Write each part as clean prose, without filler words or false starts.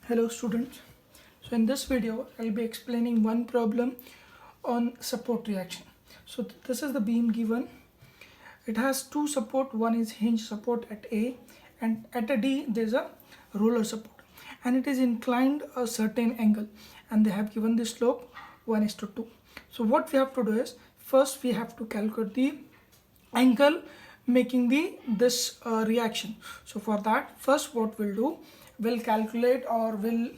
Hello students. So in this video I'll be explaining one problem on support reaction. So this is the beam given. It has two support. One is hinge support at A and at a D there's a roller support and it is inclined a certain angle and they have given the slope 1:2. So what we have to do is first we have to calculate the angle making this reaction. So for that, first what we'll do, we'll calculate or we'll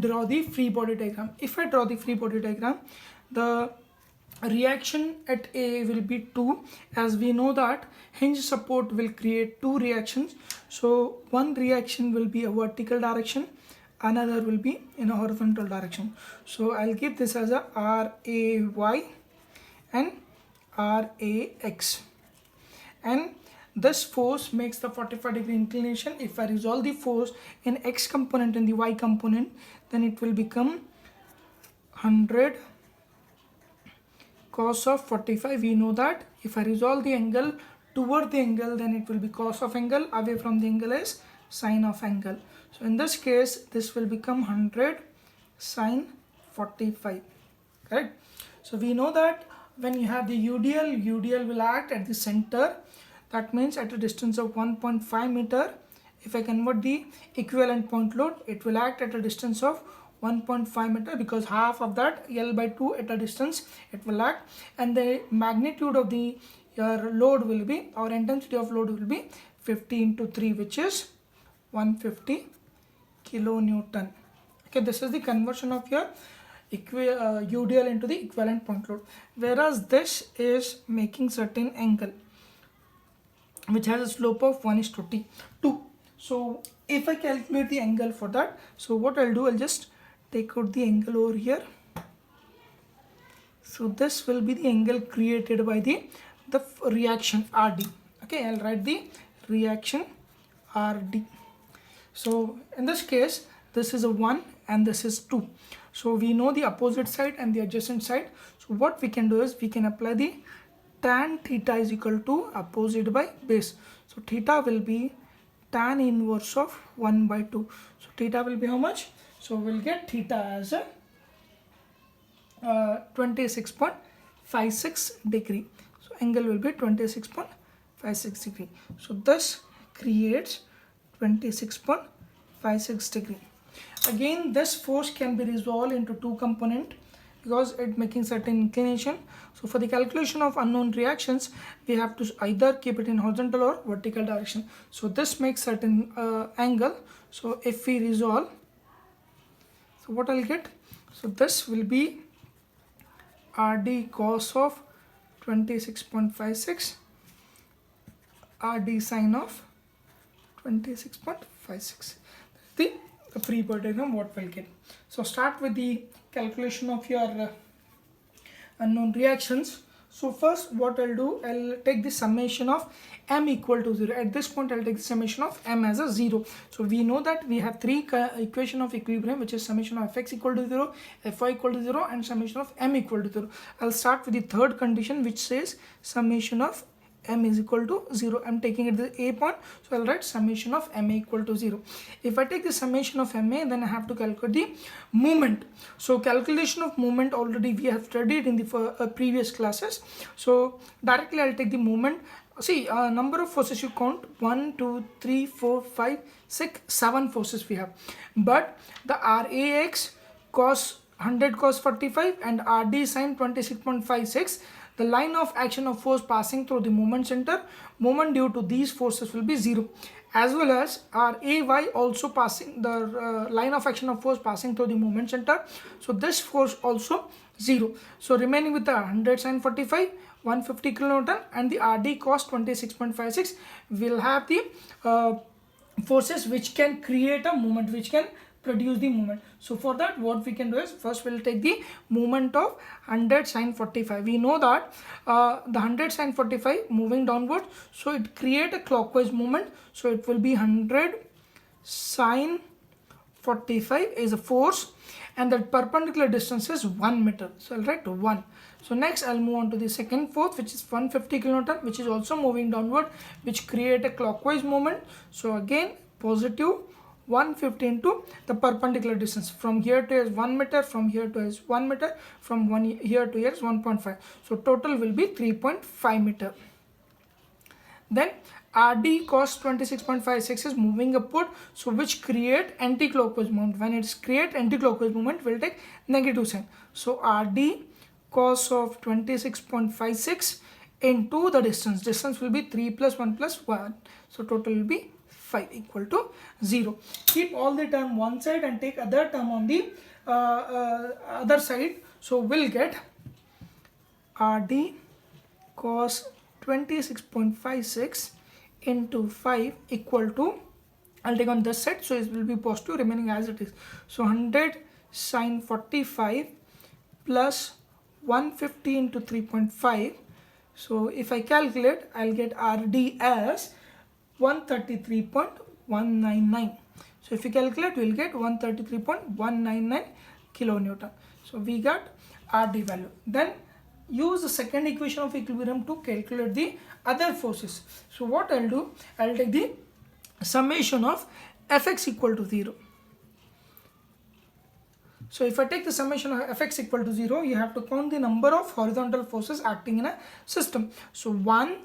draw the free body diagram. If I draw the free body diagram, the reaction at A will be 2, as we know that hinge support will create two reactions. So one reaction will be a vertical direction, another will be in a horizontal direction. So I'll give this as a RAY and RAX. And this force makes the 45-degree inclination. If I resolve the force in x component and the y component, then it will become 100 cos of 45. We know that if I resolve the angle toward the angle, then it will be cos of angle, away from the angle is sine of angle. So in this case, this will become 100 sine 45, correct? So we know that when you have the UDL will act at the center. That means at a distance of 1.5 meter, if I convert the equivalent point load, it will act at a distance of 1.5 meter, because half of that L/2 at a distance it will act, and the magnitude of the load will be, or intensity of load will be 50 into 3, which is 150 kilonewton. Okay, this is the conversion of your UDL into the equivalent point load, whereas this is making certain angle which has a slope of 1:2. So if I calculate the angle for that, so what I'll do, I'll just take out the angle over here. So this will be the angle created by the reaction RD. Okay, I'll write the reaction RD. So in this case, this is a 1 and this is 2. So we know the opposite side and the adjacent side. So what we can do is we can apply the tan theta is equal to opposite by base. So theta will be tan inverse of 1/2. So theta will be how much? So we'll get theta as a 26.56 degree. So angle will be 26.56 degree. So this creates 26.56 degree. Again, this force can be resolved into two component, because it making certain inclination. So for the calculation of unknown reactions, we have to either keep it in horizontal or vertical direction. So this makes certain angle. So if we resolve, so what I'll get? So this will be RD cos of 26.56, RD sine of 26.56. The free body diagram what we'll get. So start with the calculation of your unknown reactions. So first what I'll do, I'll take the summation of m equal to 0. At this point I'll take the summation of m as a 0. So we know that we have three equation of equilibrium, which is summation of fx equal to 0, fy equal to 0 and summation of m equal to 0. I'll start with the third condition, which says summation of m is equal to 0. I'm taking it the a point, so I'll write summation of ma equal to 0. If I take the summation of ma, then I have to calculate the moment. So calculation of moment already we have studied in the previous classes. So directly I'll take the moment. See, number of forces you count, 1 2 3 4 5 6 7 forces we have, but the RAX cos 100 cos 45 and RD sine 26.56, the line of action of force passing through the moment center, moment due to these forces will be 0, as well as RAY also passing the line of action of force passing through the moment center. So this force also 0. So remaining with the 100 sine 45, 150 kilonewton and the RD cos 26.56, will have the forces which can create a moment, which can produce the moment. So for that, what we can do is first we'll take the moment of 100 sine 45. We know that the 100 sine 45 moving downward, so it create a clockwise movement. So it will be 100 sine 45 is a force, and the perpendicular distance is 1 meter. So I'll write 1. So next I'll move on to the second force, which is 150 kilonewton, which is also moving downward, which create a clockwise movement. So again positive 150 into the perpendicular distance. From here to here is 1 meter, from here to here is 1 meter, from here to here is 1.5. So total will be 3.5 meter. Then RD cos 26.56 is moving upward, so which create anti-clockwise movement. When it is create anti-clockwise movement, we'll take negative sign. So RD cos of 26.56 into the distance. Distance will be 3 plus 1 plus 1. So total will be 5 equal to 0. Keep all the term one side and take other term on the other side. So we'll get RD cos 26.56 into 5 equal to, I'll take on this side, so it will be positive remaining as it is. So 100 sine 45 plus 150 into 3.5. So if I calculate, I'll get RD as 133.199. So if you calculate, we'll get 133.199 kilonewton. So we got RD value. Then use the second equation of equilibrium to calculate the other forces. So what I'll do, I'll take the summation of Fx equal to 0. So if I take the summation of Fx equal to 0, you have to count the number of horizontal forces acting in a system. So 1,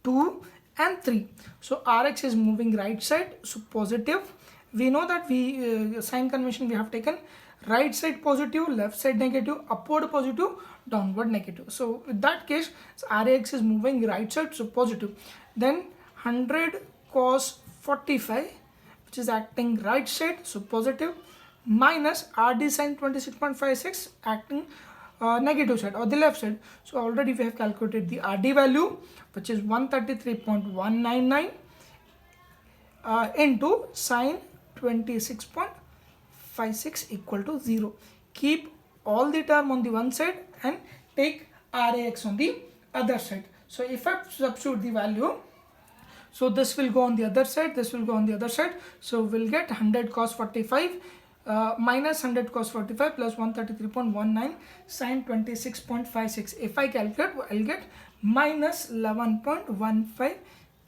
2 and 3. So Rx is moving right side, so positive. We know that we sign convention we have taken right side positive, left side negative, upward positive, downward negative. So in that case, Rx is moving right side, so positive. Then 100 cos 45, which is acting right side, so positive, minus RD sin 26.56 acting negative side or the left side. So already we have calculated the RD value, which is 133.199 into sin 26.56 equal to 0. Keep all the term on the one side and take RAX on the other side. So if I substitute the value, so this will go on the other side, this will go on the other side. So we'll get 100 cos 45 minus 100 cos 45 plus 133.19 sin 26.56. If I calculate, I'll get minus 11.15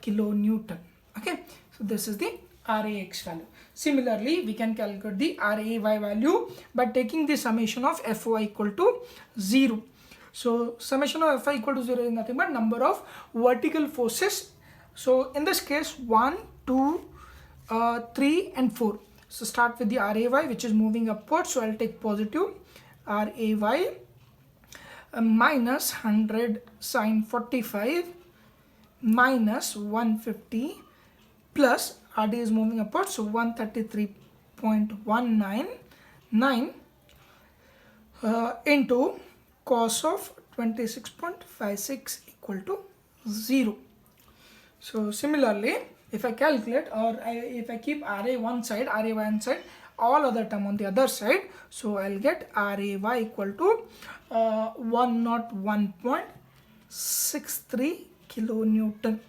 kilonewton. Okay, so this is the RAX value. Similarly, we can calculate the RAY value by taking the summation of FY equal to 0. So summation of FY equal to 0 is nothing but number of vertical forces. So in this case, 1, 2, 3 and 4. So start with the RAY, which is moving upward. So I'll take positive RAY minus 100 sin 45 minus 150 plus RD is moving upward. So 133.199 into cos of 26.56 equal to 0. So similarly, if I calculate or if I keep RA one side, RAY one side, all other term on the other side, so I'll get RAY equal to 101.63 kilonewton.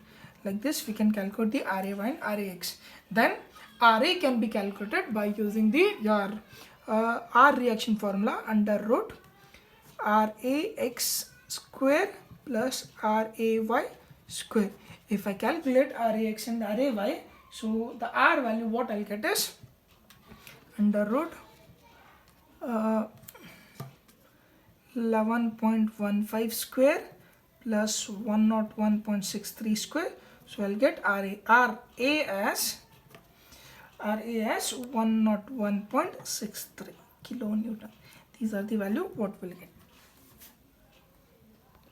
Like this, we can calculate the RAY and RAX. Then RA can be calculated by using the R reaction formula under root RAX square plus RAY square. If I calculate RAX and RAY, so the R value what I'll get is under root 11.15 square plus 101.63 square. So I'll get RA as 101.63 kilonewton. These are the value what we'll get.